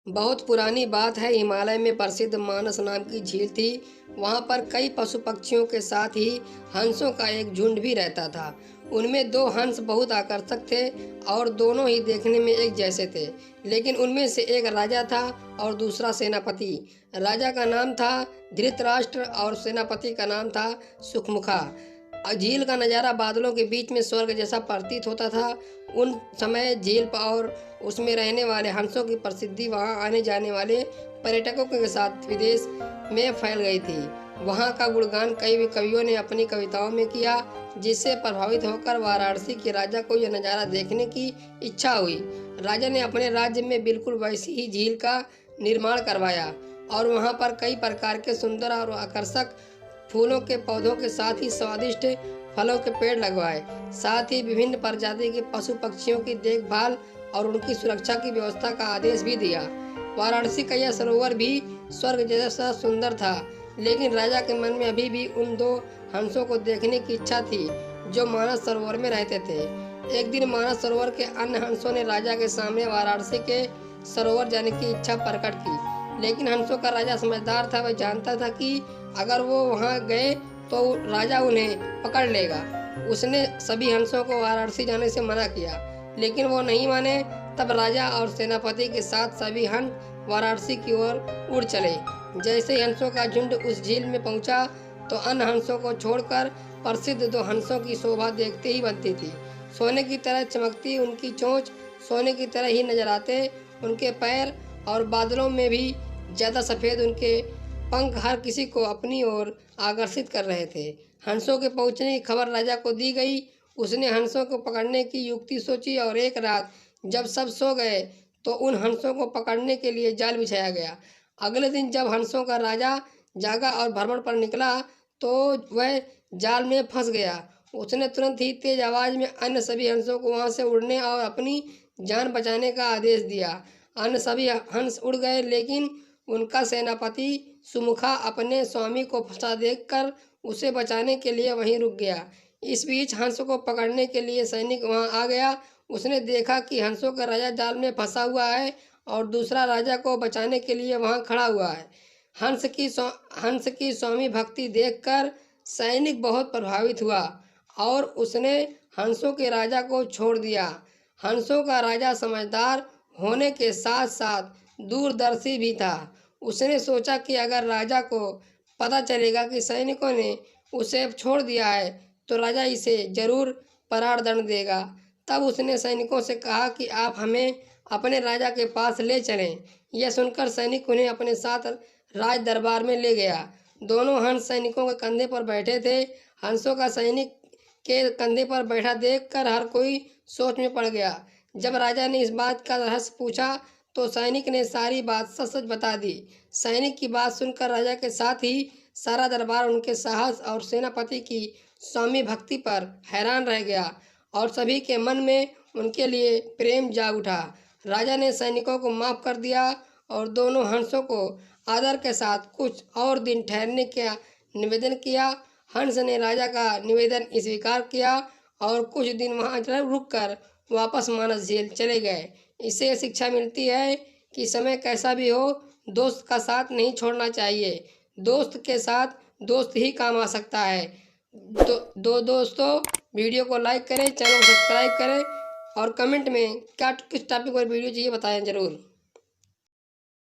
बहुत पुरानी बात है, हिमालय में प्रसिद्ध मानस नाम की झील थी। वहाँ पर कई पशु पक्षियों के साथ ही हंसों का एक झुंड भी रहता था। उनमें दो हंस बहुत आकर्षक थे और दोनों ही देखने में एक जैसे थे। लेकिन उनमें से एक राजा था और दूसरा सेनापति। राजा का नाम था धृतराष्ट्र और सेनापति का नाम था सुखमुखा। झील का नज़ारा बादलों के बीच में स्वर्ग जैसा प्रतीत होता था। उन समय झील पर और उसमें रहने वाले हंसों की प्रसिद्धि वहां आने जाने वाले पर्यटकों के साथ विदेश में फैल गई थी। वहां का गुणगान कई कवियों ने अपनी कविताओं में किया, जिससे प्रभावित होकर वाराणसी के राजा को यह नज़ारा देखने की इच्छा हुई। राजा ने अपने राज्य में बिल्कुल वैसी ही झील का निर्माण करवाया और वहां पर कई प्रकार के सुंदर और आकर्षक फूलों के पौधों के साथ ही स्वादिष्ट फलों के पेड़ लगवाए। साथ ही विभिन्न प्रजाति के पशु पक्षियों की देखभाल और उनकी सुरक्षा की व्यवस्था का आदेश भी दिया। वाराणसी का यह सरोवर भी स्वर्ग जैसा सुंदर था, लेकिन राजा के मन में अभी भी उन दो हंसों को देखने की इच्छा थी जो मानस सरोवर में रहते थे। एक दिन मानस सरोवर के अन्य हंसों ने राजा के सामने वाराणसी के सरोवर जाने की इच्छा प्रकट की, लेकिन हंसों का राजा समझदार था। वह जानता था कि अगर वो वहां गए तो राजा उन्हें पकड़ लेगा। उसने सभी हंसों को वाराणसी जाने से मना किया, लेकिन वो नहीं माने। तब राजा और सेनापति के साथ सभी हंस वाराणसी की ओर उड़ चले। जैसे ही हंसों का झुंड उस झील में पहुंचा तो अन्य हंसों को छोड़कर प्रसिद्ध दो हंसों की शोभा देखते ही बनती थी। सोने की तरह चमकती उनकी चोंच, सोने की तरह ही नजर आते उनके पैर और बादलों में भी ज्यादा सफेद उनके पंख हर किसी को अपनी ओर आकर्षित कर रहे थे। हंसों के पहुंचने की खबर राजा को दी गई। उसने हंसों को पकड़ने की युक्ति सोची और एक रात जब सब सो गए तो उन हंसों को पकड़ने के लिए जाल बिछाया गया। अगले दिन जब हंसों का राजा जागा और भ्रमण पर निकला तो वह जाल में फंस गया। उसने तुरंत ही तेज आवाज में अन्य सभी हंसों को वहां से उड़ने और अपनी जान बचाने का आदेश दिया। अन्य सभी हंस उड़ गए, लेकिन उनका सेनापति सुमुखा अपने स्वामी को फंसा देखकर उसे बचाने के लिए वहीं रुक गया। इस बीच हंस को पकड़ने के लिए सैनिक वहां आ गया। उसने देखा कि हंसों का राजा जाल में फंसा हुआ है और दूसरा राजा को बचाने के लिए वहां खड़ा हुआ है। हंस की स्वामी भक्ति देखकर सैनिक बहुत प्रभावित हुआ और उसने हंसों के राजा को छोड़ दिया। हंसों का राजा समझदार होने के साथ साथ दूरदर्शी भी था। उसने सोचा कि अगर राजा को पता चलेगा कि सैनिकों ने उसे छोड़ दिया है तो राजा इसे जरूर परार दंड देगा। तब उसने सैनिकों से कहा कि आप हमें अपने राजा के पास ले चलें। यह सुनकर सैनिक उन्हें अपने साथ राज दरबार में ले गया। दोनों हंस सैनिकों के कंधे पर बैठे थे। हंसों का सैनिक के कंधे पर बैठा देखकर हर कोई सोच में पड़ गया। जब राजा ने इस बात का रहस्य पूछा तो सैनिक ने सारी बात सच सच बता दी। सैनिक की बात सुनकर राजा के साथ ही सारा दरबार उनके साहस और सेनापति की स्वामी भक्ति पर हैरान रह गया और सभी के मन में उनके लिए प्रेम जाग उठा। राजा ने सैनिकों को माफ कर दिया और दोनों हंसों को आदर के साथ कुछ और दिन ठहरने का निवेदन किया। हंस ने राजा का निवेदन स्वीकार किया और कुछ दिन वहां रुककर वापस मानस झील चले गए। इससे यह शिक्षा मिलती है कि समय कैसा भी हो, दोस्त का साथ नहीं छोड़ना चाहिए। दोस्त के साथ दोस्त ही काम आ सकता है। दोस्तों, वीडियो को लाइक करें, चैनल को सब्सक्राइब करें और कमेंट में क्या किस टॉपिक पर वीडियो चाहिए बताएं ज़रूर।